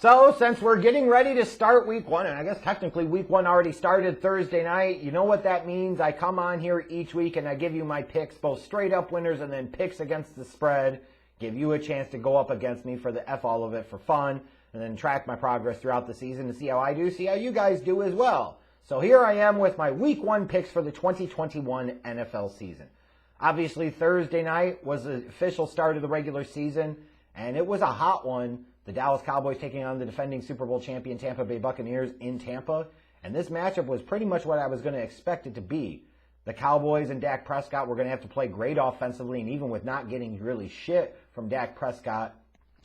So, since we're getting ready to start week one, and I guess technically week one already started Thursday night, you know what that means? I come on here each week and I give you my picks, both straight up winners and then picks against the spread. Give you a chance to go up against me for the F all of it for fun, and then track my progress throughout the season to see how I do, see how you guys do as well. So here I am with my week one picks for the 2021 NFL season. Obviously, Thursday night was the official start of the regular season, and it was a hot one. The Dallas Cowboys taking on the defending Super Bowl champion Tampa Bay Buccaneers in Tampa. And this matchup was pretty much what I was going to expect it to be. The Cowboys and Dak Prescott were going to have to play great offensively, and even with not getting really shit from Dak Prescott,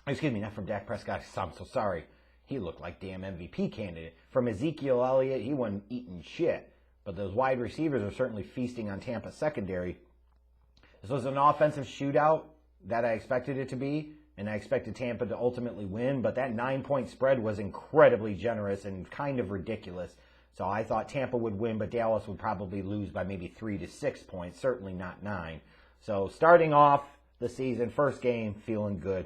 excuse me, not from Dak Prescott, I'm so sorry. He looked like damn MVP candidate. From Ezekiel Elliott, he wasn't eating shit. But those wide receivers are certainly feasting on Tampa's secondary. This was an offensive shootout that I expected it to be. And I expected Tampa to ultimately win, but that 9-point spread was incredibly generous and kind of ridiculous. So I thought Tampa would win, but Dallas would probably lose by maybe 3 to 6 points, certainly not 9. So starting off the season, first game, feeling good.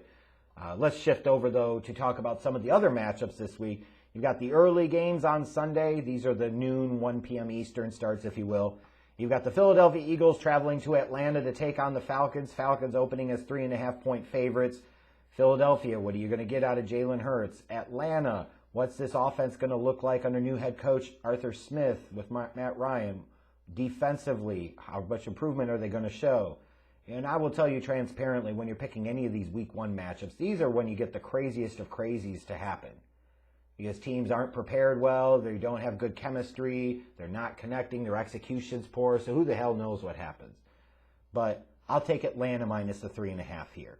Let's shift over, though, to talk about some of the other matchups this week. You've got the early games on Sunday. These are the noon, 1 p.m. Eastern starts, if you will. You've got the Philadelphia Eagles traveling to Atlanta to take on the Falcons. Falcons opening as 3.5-point favorites. Philadelphia, what are you going to get out of Jalen Hurts? Atlanta, what's this offense going to look like under new head coach Arthur Smith with Matt Ryan? Defensively, how much improvement are they going to show? And I will tell you transparently, when you're picking any of these week one matchups, these are when you get the craziest of crazies to happen. Because teams aren't prepared well, they don't have good chemistry, they're not connecting, their execution's poor, so who the hell knows what happens. But I'll take Atlanta minus the 3.5 here.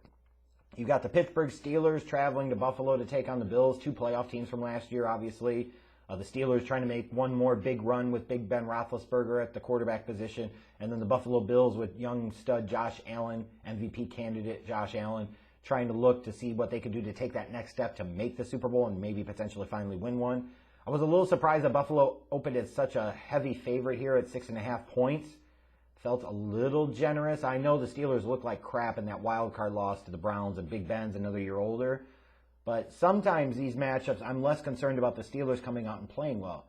You've got the Pittsburgh Steelers traveling to Buffalo to take on the Bills, 2 playoff teams from last year, obviously. The Steelers trying to make one more big run with Big Ben Roethlisberger at the quarterback position. And then the Buffalo Bills with young stud Josh Allen, MVP candidate Josh Allen, trying to look to see what they could do to take that next step to make the Super Bowl and maybe potentially finally win one. I was a little surprised that Buffalo opened as such a heavy favorite here at 6.5 points. Felt a little generous. I know the Steelers look like crap in that wild card loss to the Browns, and Big Ben's another year older. But sometimes these matchups, I'm less concerned about the Steelers coming out and playing well.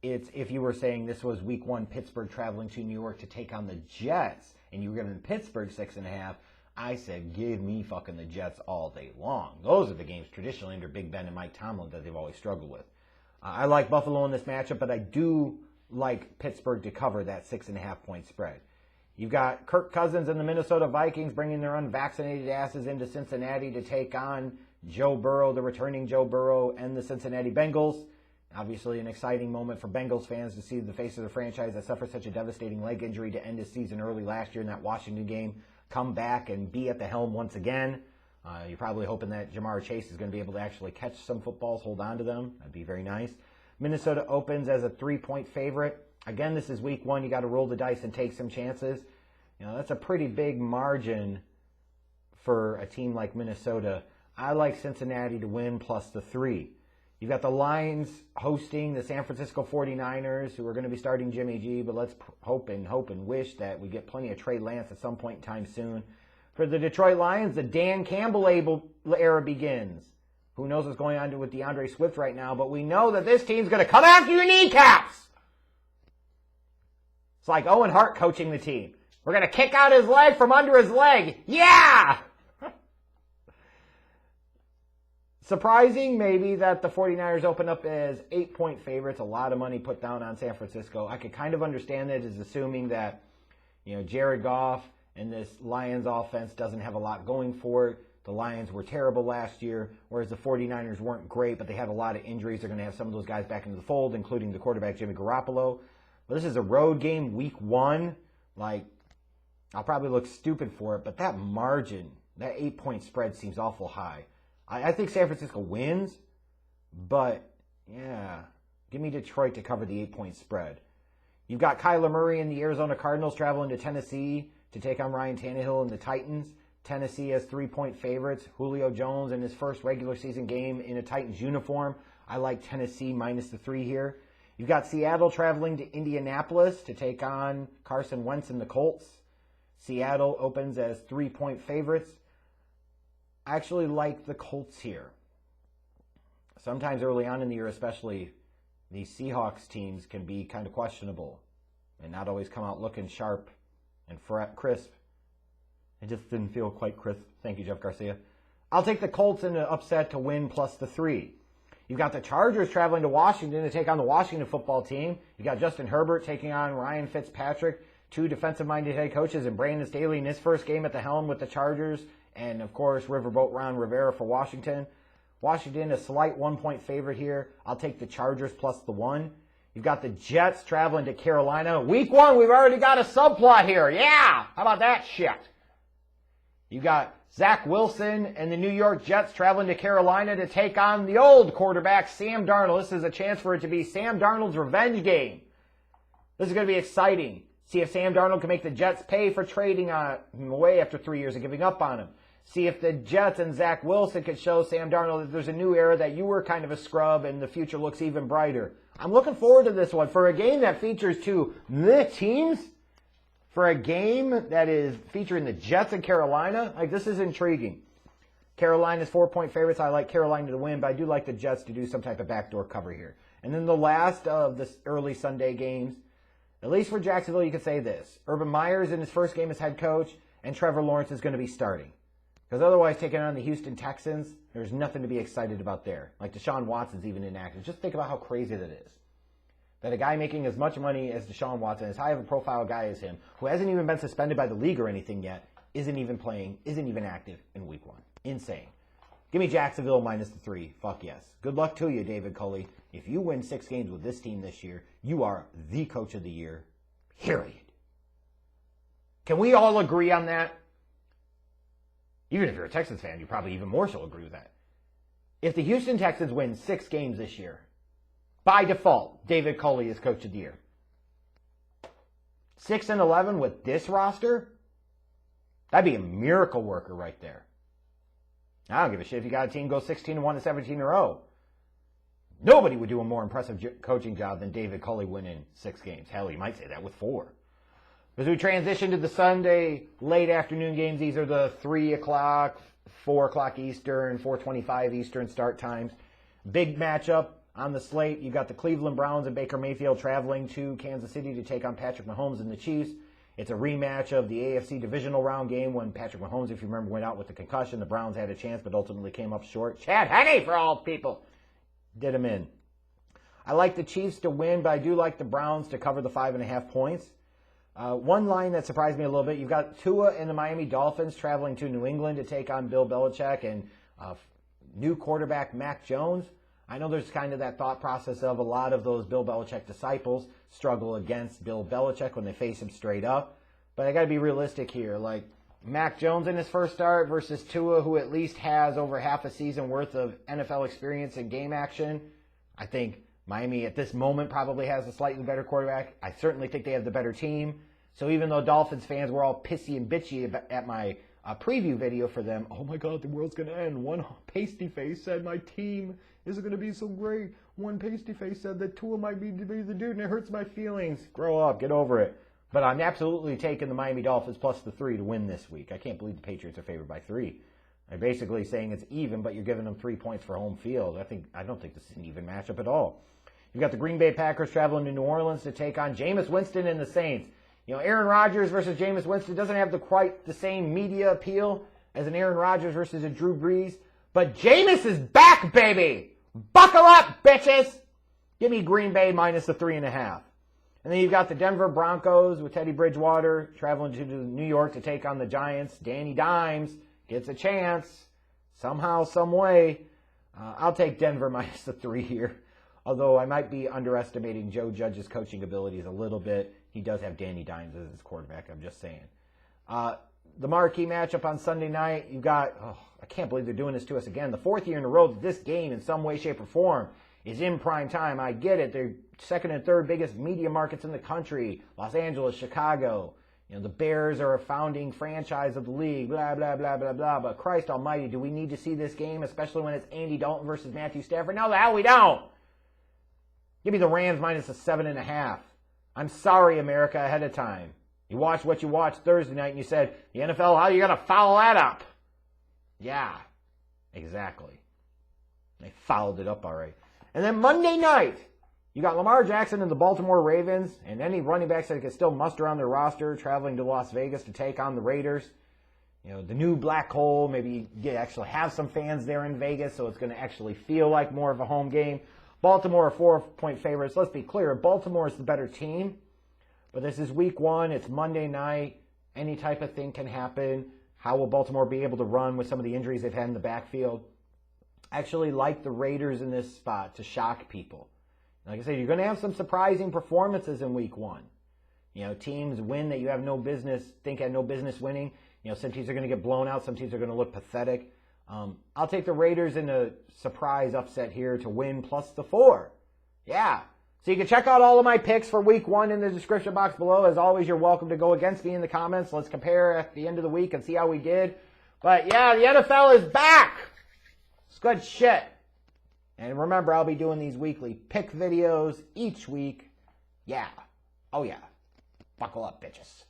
It's if you were saying this was week one, Pittsburgh traveling to New York to take on the Jets, and you were giving Pittsburgh 6.5, I said, give me fucking the Jets all day long. Those are the games traditionally under Big Ben and Mike Tomlin that they've always struggled with. I like Buffalo in this matchup, but I do like Pittsburgh to cover that 6.5-point spread. You've got Kirk Cousins and the Minnesota Vikings bringing their unvaccinated asses into Cincinnati to take on Joe Burrow, the returning Joe Burrow, and the Cincinnati Bengals. Obviously an exciting moment for Bengals fans to see the face of the franchise that suffered such a devastating leg injury to end his season early last year in that Washington game come back and be at the helm once again. You're probably hoping that Jamar Chase is going to be able to actually catch some footballs, hold on to them. That'd be very nice. Minnesota opens as a 3-point favorite. Again, this is week one. You got to roll the dice and take some chances. You know, that's a pretty big margin for a team like Minnesota. I like Cincinnati to win plus the 3. You've got the Lions hosting the San Francisco 49ers, who are going to be starting Jimmy G, but let's hope and wish that we get plenty of Trey Lance at some point in time soon. For the Detroit Lions, the Dan Campbell era begins. Who knows what's going on with DeAndre Swift right now, but we know that this team's going to come after your kneecaps. It's like Owen Hart coaching the team. We're going to kick out his leg from under his leg. Yeah! Surprising, maybe, that the 49ers open up as 8-point favorites. A lot of money put down on San Francisco. I could kind of understand that as assuming that, you know, Jared Goff and this Lions offense doesn't have a lot going for it. The Lions were terrible last year, whereas the 49ers weren't great, but they had a lot of injuries. They're going to have some of those guys back into the fold, including the quarterback, Jimmy Garoppolo. But this is a road game, week one. Like, I'll probably look stupid for it, but that margin, that 8-point spread seems awful high. I think San Francisco wins, but, yeah, give me Detroit to cover the 8-point spread. You've got Kyler Murray and the Arizona Cardinals traveling to Tennessee to take on Ryan Tannehill and the Titans. Tennessee has 3-point favorites. Julio Jones in his first regular season game in a Titans uniform. I like Tennessee minus the 3 here. You've got Seattle traveling to Indianapolis to take on Carson Wentz and the Colts. Seattle opens as 3-point favorites. I actually like the Colts here. sometimes early on in the year especially, these Seahawks teams can be kind of questionable and not always come out looking sharp and crisp. It just didn't feel quite crisp. Thank you, Jeff Garcia. I'll take the Colts in an upset to win plus the 3. You've got the Chargers traveling to Washington to take on the Washington football team. You got Justin Herbert taking on Ryan Fitzpatrick, 2 defensive-minded head coaches, and Brandon Staley in his first game at the helm with the Chargers, and, of course, Riverboat Ron Rivera for Washington. Washington, a slight 1-point favorite here. I'll take the Chargers plus the 1. You've got the Jets traveling to Carolina. Week 1, we've already got a subplot here. Yeah! How about that shit? You got Zach Wilson and the New York Jets traveling to Carolina to take on the old quarterback, Sam Darnold. This is a chance for it to be Sam Darnold's revenge game. This is going to be exciting. See if Sam Darnold can make the Jets pay for trading him away after 3 years of giving up on him. See if the Jets and Zach Wilson can show Sam Darnold that there's a new era, that you were kind of a scrub and the future looks even brighter. I'm looking forward to this one. For a game that features 2 teams, for a game that is featuring the Jets and Carolina, like, this is intriguing. Carolina's 4-point favorites. I like Carolina to win, but I do like the Jets to do some type of backdoor cover here. And then the last of the early Sunday games, at least for Jacksonville, you could say this. Urban Meyer's in his first game as head coach, and Trevor Lawrence is going to be starting. Because otherwise, taking on the Houston Texans, there's nothing to be excited about there. Like, Deshaun Watson's even inactive. Just think about how crazy that is. That a guy making as much money as Deshaun Watson, as high of a profile guy as him, who hasn't even been suspended by the league or anything yet, isn't even playing, isn't even active in week 1. Insane. Give me Jacksonville minus the 3. Fuck yes. Good luck to you, David Culley. If you win 6 games with this team this year, you are the coach of the year. Period. Can we all agree on that? Even if you're a Texans fan, you probably even more so agree with that. If the Houston Texans win 6 games this year, by default, David Culley is coach of the year. 6-11 with this roster? That'd be a miracle worker right there. I don't give a shit if you got a team go 16-1 and 17 in a row. Nobody would do a more impressive coaching job than David Culley winning 6 games. Hell, you might say that with 4. As we transition to the Sunday late afternoon games, these are the 3 o'clock, 4 o'clock Eastern, 4:25 Eastern start times. Big matchup on the slate. You got the Cleveland Browns and Baker Mayfield traveling to Kansas City to take on Patrick Mahomes and the Chiefs. It's a rematch of the AFC divisional round game when Patrick Mahomes, if you remember, went out with the concussion. The Browns had a chance, but ultimately came up short. Chad Henne, for all people, did him in. I like the Chiefs to win, but I do like the Browns to cover the 5.5 points. One line that surprised me a little bit, you've got Tua and the Miami Dolphins traveling to New England to take on Bill Belichick and new quarterback Mac Jones. I know there's kind of that thought process of a lot of those Bill Belichick disciples struggle against Bill Belichick when they face him straight up. But I got to be realistic here. Like, Mac Jones in his first start versus Tua, who at least has over half a season worth of NFL experience and game action. I think Miami at this moment probably has a slightly better quarterback. I certainly think they have the better team. So even though Dolphins fans were all pissy and bitchy at my preview video for them, oh my God, the world's going to end. One pasty face said my team isn't going to be so great. One pasty face said that Tua might be the dude, and it hurts my feelings. Grow up, get over it. But I'm absolutely taking the Miami Dolphins plus the 3 to win this week. I can't believe the Patriots are favored by 3. I'm basically saying it's even, but you're giving them 3 points for home field. I don't think this is an even matchup at all. You've got the Green Bay Packers traveling to New Orleans to take on Jameis Winston and the Saints. You know, Aaron Rodgers versus Jameis Winston doesn't have quite the same media appeal as an Aaron Rodgers versus a Drew Brees. But Jameis is back, baby! Buckle up, bitches! Give me Green Bay minus the 3.5. And then you've got the Denver Broncos with Teddy Bridgewater traveling to New York to take on the Giants. Danny Dimes gets a chance somehow, some way. I'll take Denver minus the 3 here. Although I might be underestimating Joe Judge's coaching abilities a little bit. He does have Danny Dimes as his quarterback, I'm just saying. The marquee matchup on Sunday night, you've got, I can't believe they're doing this to us again. The 4th year in a row that this game in some way, shape, or form is in prime time. I get it. They're 2nd and 3rd biggest media markets in the country. Los Angeles, Chicago. You know, the Bears are a founding franchise of the league, blah, blah, blah, blah, blah. But Christ almighty, do we need to see this game, especially when it's Andy Dalton versus Matthew Stafford? No, the hell we don't. Give me the Rams minus a 7.5. I'm sorry, America, ahead of time. You watched what you watched Thursday night and you said, the NFL, how are you going to foul that up? Yeah, exactly. They fouled it up already. And then Monday night, you got Lamar Jackson and the Baltimore Ravens, and any running backs that can still muster on their roster traveling to Las Vegas to take on the Raiders. You know, the new black hole, maybe you actually have some fans there in Vegas, so it's going to actually feel like more of a home game. Baltimore are 4-point favorites. Let's be clear, Baltimore is the better team, but this is week 1. It's Monday night. Any type of thing can happen. How will Baltimore be able to run with some of the injuries they've had in the backfield? I actually like the Raiders in this spot to shock people. Like I said, you're going to have some surprising performances in week 1. You know, teams win that you have no business, think had no business winning. You know, some teams are going to get blown out. Some teams are going to look pathetic. I'll take the Raiders in a surprise upset here to win plus the 4. Yeah. So you can check out all of my picks for week 1 in the description box below. As always, you're welcome to go against me in the comments. Let's compare at the end of the week and see how we did. But yeah, the NFL is back. It's good shit. And remember, I'll be doing these weekly pick videos each week. Yeah. Oh yeah. Buckle up, bitches.